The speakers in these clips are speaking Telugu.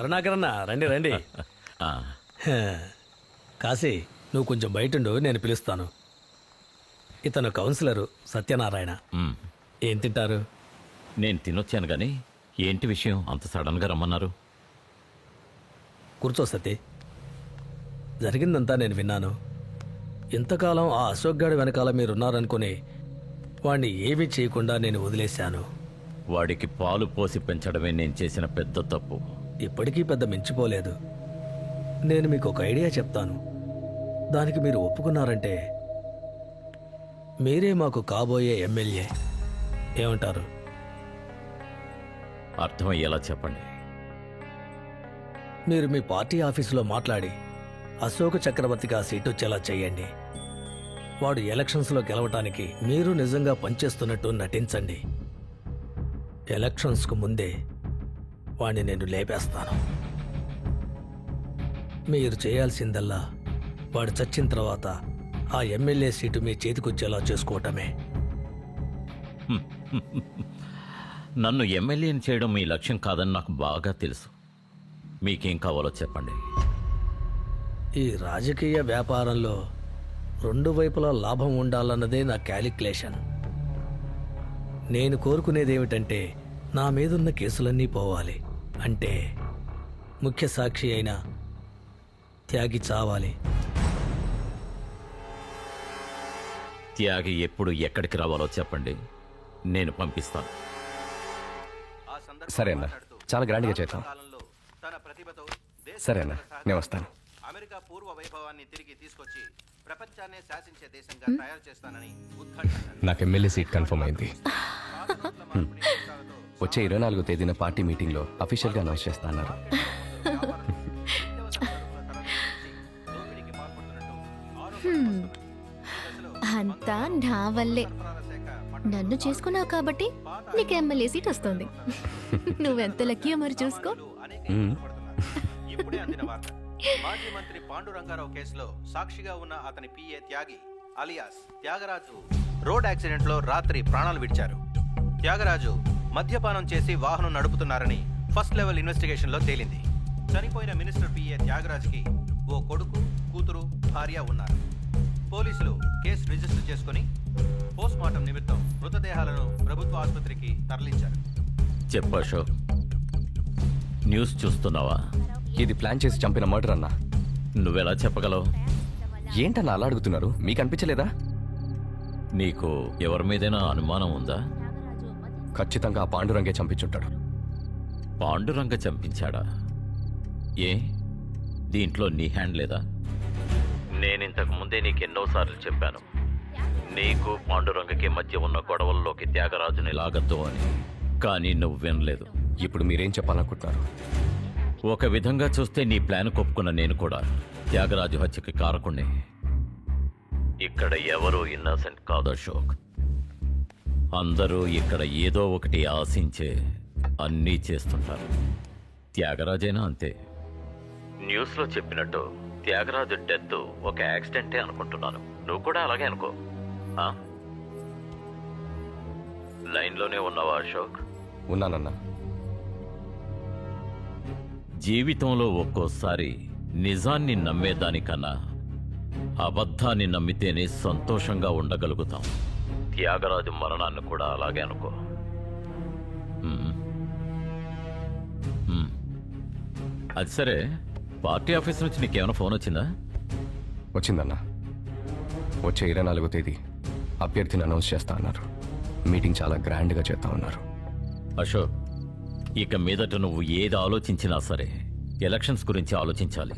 కరుణాకరన్న రండి రండి. కాశీ నువ్వు కొంచెం బయటుండు, నేను పిలుస్తాను. ఇతను కౌన్సిలరు సత్యనారాయణ. ఏం తింటారు? నేను తినొచ్చాను కానీ ఏంటి విషయం అంత సడన్గా రమ్మన్నారు? కూర్చో సతీ. జరిగిందంతా నేను విన్నాను. ఇంతకాలం ఆ అశోక్ గాడి వెనకాల మీరున్నారనుకుని వాణ్ణి ఏమీ చేయకుండా నేను వదిలేశాను. వాడికి పాలు పోసి పెంచడమే నేను చేసిన పెద్ద తప్పు. ఇప్పటికీ పెద్ద మించిపోలేదు. నేను మీకు ఒక ఐడియా చెప్తాను. దానికి మీరు ఒప్పుకున్నారంటే మీరే మాకు కాబోయే ఎమ్మెల్యే. ఏమంటారు? అర్థమయ్యేలా చెప్పండి. మీరు మీ పార్టీ ఆఫీసులో మాట్లాడి అశోక్ చక్రవర్తికి ఆ సీటు వచ్చేలా చేయండి. వాడు ఎలక్షన్స్లో గెలవటానికి మీరు నిజంగా పనిచేస్తున్నట్టు నటించండి. ఎలక్షన్స్కు ముందే వాణ్ణి నేను లేపేస్తాను. మీరు చేయాల్సిందల్లా వాడు చచ్చిన తర్వాత ఆ ఎమ్మెల్యే సీటు మీ చేతికొచ్చేలా చేసుకోవటమే. నన్ను ఎమ్మెల్యేని చేయడం మీ లక్ష్యం కాదని నాకు బాగా తెలుసు. మీకేం కావాలో చెప్పండి. ఈ రాజకీయ వ్యాపారంలో రెండు వైపులా లాభం ఉండాలన్నదే నా క్యాలిక్యులేషన్. నేను కోరుకునేదేమిటంటే నా మీదున్న కేసులన్నీ పోవాలి. అంటే ముఖ్య సాక్షి అయిన త్యాగి చావాలి. త్యాగి ఎప్పుడు ఎక్కడికి రావాలో చెప్పండి, నేను పంపిస్తాను. సరే అన్న, చాలా గ్రాండ్గా చేద్దాం. సరే అన్న, నేను వస్తాను. అమెరికా పూర్వ వైభవాన్ని తిరిగి తీసుకొచ్చి ప్రపంచాన్ని శాసించే దేశంగా తయారు చేస్తానని ఉద్ఘాటించారు. నాకు ఎమ్మెల్యే సీట్ కన్ఫర్మ్ అయింది. వచ్చే 24వ తేదీన పార్టీ మీటింగ్లో అఫీషియల్గా అనౌన్స్ చేస్తాన్నారు. అంతా నా వల్లే. నన్ను చేసుకున్నావు కాబట్టి నీకు ఎమ్మెల్యే సీట్ వస్తుంది. నువ్వెంత లక్కీ మరి చూసుకో. ఇప్పుడే అందిన వార్త. మాజీ మంత్రి పాండురంగారావు కేసులో సాక్షిగా ఉన్న అతని పిఏ త్యాగి అలియాస్ త్యాగరాజు రోడ్ యాక్సిడెంట్ లో రాత్రి ప్రాణాలు విడిచారు. త్యాగరాజు మద్యపానం చేసి వాహనం నడుపుతున్నారని ఫస్ట్ లెవెల్ ఇన్వెస్టిగేషన్ లో తేలింది. చనిపోయిన మినిస్టర్ పిఏ త్యాగరాజుకి ఓ కొడుకు, కూతురు, భార్య ఉన్నారు. పోలీసులు కేసు రిజిస్టర్ చేసుకుని పోస్ట్ మార్టం నిమిత్తం మృతదేహాలను ప్రభుత్వ ఆసుపత్రికి తరలించారు. చెప్పు అశోక్, న్యూస్ చూస్తున్నావా? ఇది ప్లాన్ చేసి చంపిన మర్డర్ అన్నా. నువ్వెలా చెప్పగలవు? ఏంటన్నా అలా అడుగుతున్నారు? మీకు అనిపించలేదా? నీకు ఎవరి మీదైనా అనుమానం ఉందా? ఖచ్చితంగా ఆ పాండురంగే చంపించుంటాడు. పాండురంగ చంపించాడా? ఏ, దీంట్లో నీ హ్యాండ్ లేదా? నేనింతకు ముందే నీకెన్నోసార్లు చెప్పాను, నీకు పాండురంగకి మధ్య ఉన్న గొడవల్లోకి త్యాగరాజుని లాగద్దు అని. కానీ నువ్వు వినలేదు. ఇప్పుడు మీరేం చెప్పాలనుకుంటున్నారు? ఒక విధంగా చూస్తే నీ ప్లాన్ కొప్పుకున్న నేను కూడా త్యాగరాజు హత్యకి కారకుణ్ణి. ఇక్కడ ఎవరూ ఇన్నోసెంట్ కాదు అశోక్. అందరూ ఇక్కడ ఏదో ఒకటి ఆశించే అన్నీ చేస్తుంటారు. త్యాగరాజైనా అంతే. న్యూస్లో చెప్పినట్టు త్యాగరాజు డెత్ ఒక యాక్సిడెంటే అనుకుంటున్నాను. నువ్వు కూడా అలాగే అనుకో. లైన్లోనే ఉన్నావా అశోక్? ఉన్నానన్నా. జీవితంలో ఒక్కోసారి నిజాన్ని నమ్మేదానికన్నా అబద్ధాన్ని నమ్మితేనే సంతోషంగా ఉండగలుగుతాం. త్యాగరాజు మరణాన్ని కూడా అలాగే అనుకో. అది సరే, పార్టీ ఆఫీస్ నుంచి నీకేమైనా ఫోన్ వచ్చిందా? వచ్చిందన్నా. వచ్చే 24వ తేదీ అభ్యర్థిని అనౌన్స్ చేస్తా అన్నారు. మీటింగ్ చాలా గ్రాండ్గా చేస్తా ఉన్నారు. అశోక్, ఇక మీదట నువ్వు ఏది ఆలోచించినా సరే ఎలక్షన్స్ గురించి ఆలోచించాలి.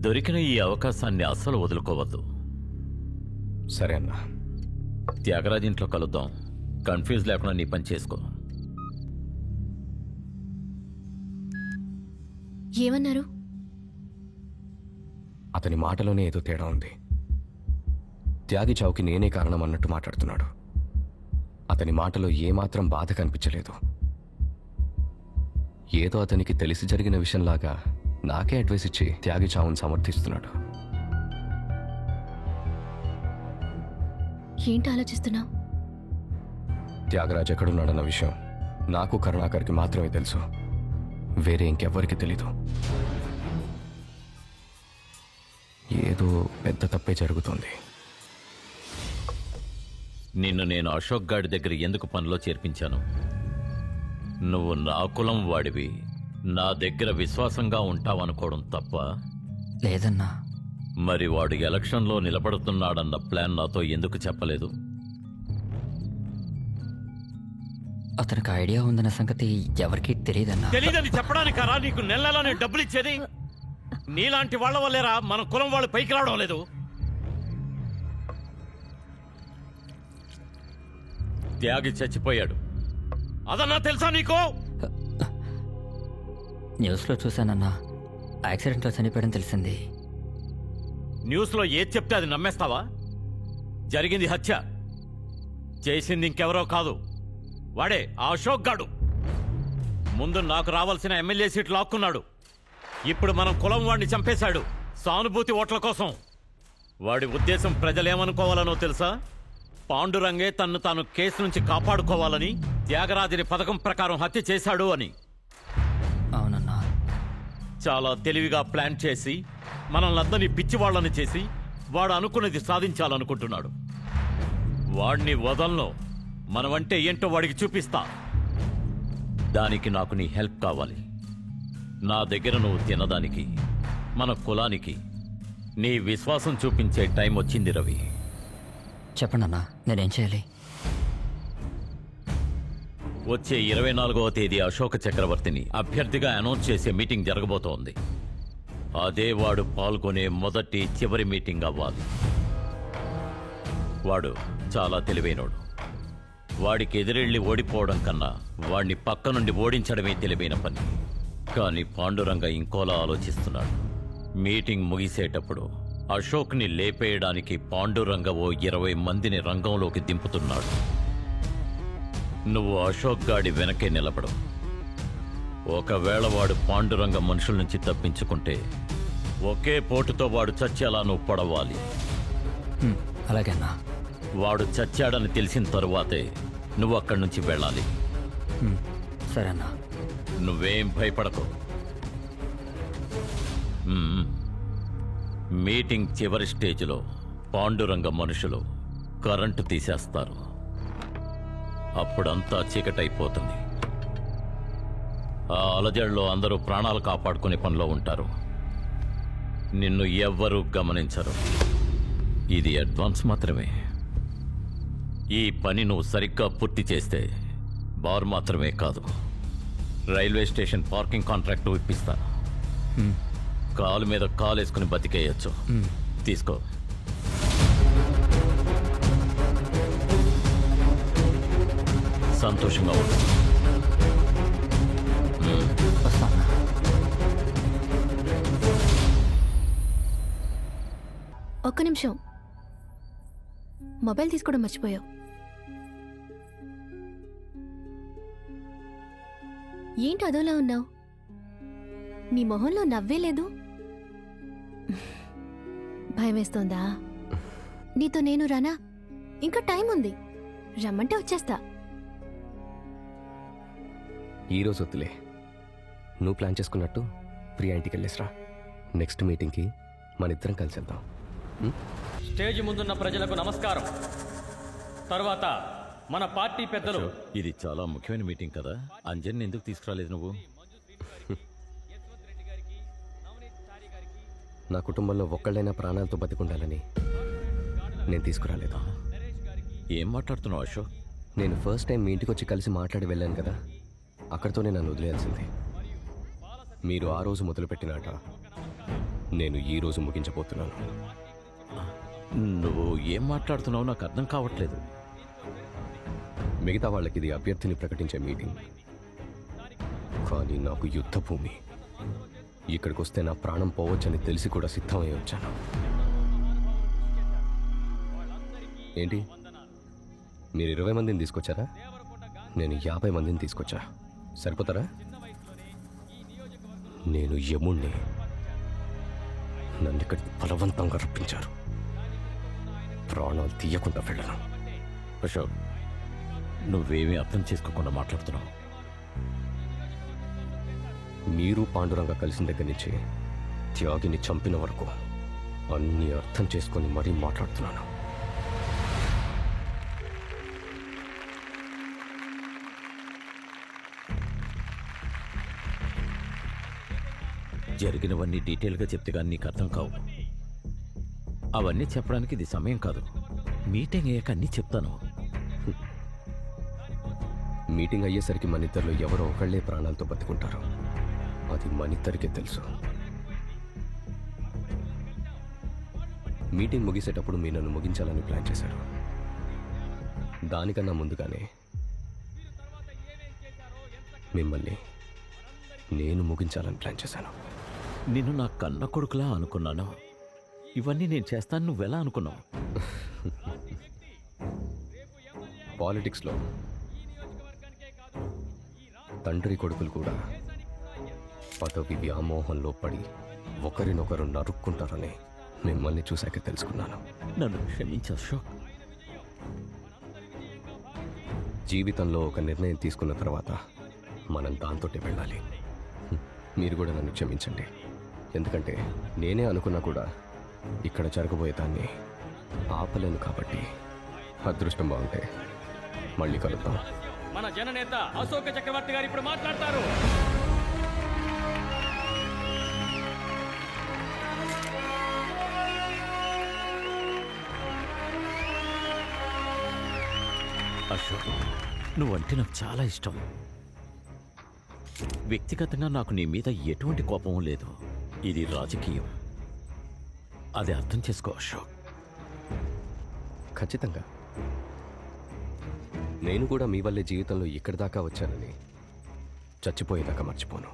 దొరికిన ఈ అవకాశాన్ని అస్సలు వదులుకోవద్దు. సరే అన్నా. త్యాగరాజ్ ఇంట్లో కలుద్దాం. కన్ఫ్యూజ్ లేకుండా నీ పని చేసుకో. ఏమన్నారు? అతని మాటలోనే ఏదో తేడా ఉంది. త్యాగి చావుకి నేనే కారణం అన్నట్టు మాట్లాడుతున్నాడు. అతని మాటలో ఏమాత్రం బాధ కనిపించలేదు. ఏదో అతనికి తెలిసి జరిగిన విషయంలాగా నాకే అడ్వైస్ ఇచ్చి త్యాగి చావును సమర్థిస్తున్నాడు. ఏంటి ఆలోచిస్తున్నావు? త్యాగరాజ్ ఎక్కడున్నాడన్న విషయం నాకు కరుణాకర్కి మాత్రమే తెలుసు. వేరే ఇంకెవ్వరికి తెలీదు. ఏదో పెద్ద తప్పే జరుగుతోంది. నిన్ను నేను అశోక్ గాడి దగ్గర ఎందుకు పనిలో చేర్పించాను? నువ్వు నా కులం వాడివి, నా దగ్గర విశ్వాసంగా ఉంటావనుకోవడం తప్ప? లేదన్నా. మరి వాడు ఎలక్షన్లో నిలబడుతున్నాడన్న ప్లాన్ నాతో ఎందుకు చెప్పలేదు? అతనికి ఐడియా ఉందన్న సంగతి ఎవరికీ తెలియదన్నా. తెలీదని చెప్పడానికారా నీకు నెలలా నేను డబ్బులు ఇచ్చేది? నీలాంటి వాళ్ళ వల్లేరా మన కులం వాళ్ళు పైకి రావడం లేదు. త్యాగి చచ్చిపోయాడు, అదన్నా తెలుసా నీకు? న్యూస్లో చూశానన్నా, యాక్సిడెంట్లో చనిపోయడం తెలిసింది. న్యూస్లో ఏది చెప్తే అది నమ్మేస్తావా? జరిగింది హత్య, చేసింది ఇంకెవరో కాదు, వాడే ఆ అశోక్ గాడు. ముందు నాకు రావాల్సిన ఎమ్మెల్యే సీట్లు లాక్కున్నాడు, ఇప్పుడు మనం కులం వాడిని చంపేశాడు సానుభూతి ఓట్ల కోసం. వాడి ఉద్దేశం ప్రజలేమనుకోవాలనో తెలుసా? పాండురంగే తన్ను తాను కేసు నుంచి కాపాడుకోవాలని త్యాగరాజుని పథకం ప్రకారం హత్య చేశాడు అని. అవునన్నా. చాలా తెలివిగా ప్లాన్ చేసి మనల్నందరినీ పిచ్చివాళ్లని చేసి వాడు అనుకున్నది సాధించాలనుకుంటున్నాడు. వాడిని వదలను, మనమంటే ఏంటో వాడికి చూపిస్తా. దానికి నాకు నీ హెల్ప్ కావాలి. నా దగ్గర నువ్వు తినడానికి, మన కులానికి నీ విశ్వాసం చూపించే టైం వచ్చింది రవి. చెప్పండి అన్నా, నేనేం చేయాలి? వచ్చే 24వ తేదీ అశోక చక్రవర్తిని అభ్యర్థిగా అనౌన్స్ చేసే మీటింగ్ జరగబోతోంది. అదే వాడు పాల్గొనే మొదటి చివరి మీటింగ్ అవ్వాలి. వాడు చాలా తెలివైనోడు. వాడికి ఎదురెళ్ళి ఓడిపోవడం కన్నా వాడిని పక్క నుండి ఓడించడమే తెలివైన పని. కానీ పాండురంగ ఇంకోలా ఆలోచిస్తున్నాడు. మీటింగ్ ముగిసేటప్పుడు అశోక్ని లేపేయడానికి పాండురంగ ఓ 20 మందిని రంగంలోకి దింపుతున్నాడు. నువ్వు అశోక్ గాడి వెనకే నిలబడు. ఒకవేళ వాడు పాండురంగ మనుషుల నుంచి తప్పించుకుంటే ఒకే పోటుతో వాడు చచ్చేలా నువ్వు పడవాలి. అలాగే అన్నా. వాడు చచ్చాడని తెలిసిన తరువాతే నువ్వు అక్కడి నుంచి వెళ్ళాలి. సరే అన్నా. నువ్వేం భయపడకు. మీటింగ్ చివరి స్టేజ్లో పాండురంగ మనుషులు కరెంటు తీసేస్తారు. అప్పుడంతా చీకటైపోతుంది. ఆ అలజడిలో అందరూ ప్రాణాలు కాపాడుకునే పనిలో ఉంటారు. నిన్ను ఎవ్వరూ గమనించరు. ఇది అడ్వాన్స్ మాత్రమే. ఈ పని నువ్వు సరిగ్గా పూర్తి చేస్తే బార్ మాత్రమే కాదు, రైల్వే స్టేషన్ పార్కింగ్ కాంట్రాక్ట్ ఇప్పిస్తా. కాలు మీద కాలేసుకుని బతికేయచ్చు. తీసుకో. సంతోషంగా ఉంది. వస్తానా? ఒక్క నిమిషం, మొబైల్ తీసుకోవడం మర్చిపోయావు. ఏంటి అదోలా ఉన్నావు? నీ మొహంలో నవ్వే లేదు. భయం వేస్తోందా? నీతో నేను రానా? ఇంకా టైం ఉంది, రమ్మంటే వచ్చేస్తా. ఈరోజు వద్దులే, నువ్వు ప్లాన్ చేసుకున్నట్టు ప్రియా ఇంటికి వెళ్ళేసిరా. నెక్స్ట్ మీటింగ్కి మన ఇద్దరం కలిసి వెళ్దాం. స్టేజ్ ముందున్న ప్రజలకు నమస్కారం. తర్వాత మన పార్టీ పెద్దలు. ఇది చాలా ముఖ్యమైన మీటింగ్ కదా, అంజన్ ఎందుకు తీసుకురాలేదు నువ్వు? నా కుటుంబంలో ఒక్కళ్ళైనా ప్రాణాలతో బతికుండాలని నేను తీసుకురాలేదు. ఏం మాట్లాడుతున్నావు అశోక్? నేను ఫస్ట్ టైం మీ ఇంటికి వచ్చి కలిసి మాట్లాడి వెళ్ళాను కదా, అక్కడితోనే నన్ను వదిలేయాల్సింది. మీరు ఆ రోజు మొదలుపెట్టినాట నేను ఈ రోజు ముగించబోతున్నాను. నువ్వు ఏం మాట్లాడుతున్నావు నాకు అర్థం కావట్లేదు. మిగతా వాళ్ళకి ఇది అభ్యర్థిని ప్రకటించే మీటింగ్, కానీ నాకు యుద్ధ భూమి. ఇక్కడికి వస్తే నా ప్రాణం పోవచ్చని తెలిసి కూడా సిద్ధమై వచ్చాను. ఏంటి, మీరు 20 మందిని తీసుకొచ్చారా? నేను 50 మందిని తీసుకొచ్చా. సరిపోతారా? నేను యముణ్ణి, నన్ను ఇక్కడికి బలవంతంగా రప్పించారు. ప్రాణాలు తీయకుండా వెళ్ళను. అశోక్, నువ్వేమీ అర్థం చేసుకోకుండా మాట్లాడుతున్నావు. మీరు పాండురంగ కలిసిన దగ్గర నుంచి త్యాగిని చంపిన వరకు అన్నీ అర్థం చేసుకొని మరీ మాట్లాడుతున్నాను. జరిగినవన్నీ డీటెయిల్గా చెప్తే కానీ నీకు అర్థం కావు. అవన్నీ చెప్పడానికి ఇది సమయం కాదు. మీటింగ్ అయ్యాక అన్నీ చెప్తాను. మీటింగ్ అయ్యేసరికి మన ఇద్దరిలో ఎవరో ఒకళ్ళే ప్రాణాలతో బతుకుంటారు. అది మన ఇద్దరికే తెలుసు. మీటింగ్ ముగిసేటప్పుడు మీరు నన్ను ముగించాలని ప్లాన్ చేశారు. దానికన్నా ముందుగానే మిమ్మల్ని నేను ముగించాలని ప్లాన్ చేశాను. నిన్ను నా కన్న కొడుకులా అనుకున్నాను. ఇవన్నీ నేను చేస్తాను, నువ్వెలా అనుకున్నావు? పాలిటిక్స్లో తండ్రి కొడుకులు కూడా పదవి వ్యామోహంలో పడి ఒకరినొకరు నరుక్కుంటారని మిమ్మల్ని చూశాక తెలుసుకున్నాను. నన్ను క్షమించు అశోక్. జీవితంలో ఒక నిర్ణయం తీసుకున్న తర్వాత మనం దాంతోటే వెళ్ళాలి. మీరు కూడా నన్ను క్షమించండి. ఎందుకంటే నేనే అనుకున్నా కూడా ఇక్కడ జరగబోయే దాన్ని ఆపలేను. కాబట్టి అదృష్టం బాగుంటే మళ్ళీ కలుద్దాం. మన జననేత అశోక చక్రవర్తి గారు ఇప్పుడు మాట్లాడతారు. అశోక్, నువ్వంటే నాకు చాలా ఇష్టం. వ్యక్తిగతంగా నాకు నీ మీద ఎటువంటి కోపం లేదు. ఇది రాజకీయం, అది అర్థం చేసుకో అశోక్. ఖచ్చితంగా నేను కూడా మీ వల్లే జీవితంలో ఇక్కడి దాకా వచ్చానని చచ్చిపోయేదాకా మర్చిపోను.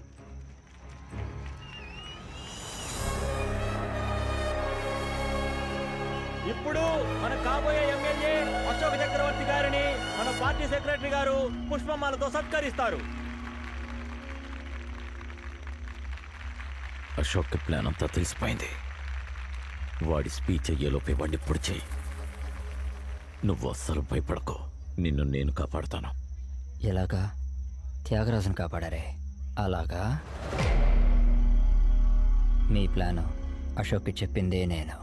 ఇప్పుడు మన కాబోయే ఎమ్మెల్యే అశోక చక్రవర్తి గారిని మన పార్టీ సెక్రటరీ గారు పుష్పమాలతో సత్కరిస్తారు. అశోక్ ప్లాన్ అంతా తెలిసిపోయింది. వాడి స్పీచ్ అయ్యేలోపే వాడిని ఇప్పుడు చెయ్యి. నువ్వు అస్సలు భయపడకో. నిన్ను నేను కాపాడుతాను. ఎలాగా? త్యాగరాజును కాపాడారే అలాగా? మీ ప్లాను అశోక్కి చెప్పిందే నేను.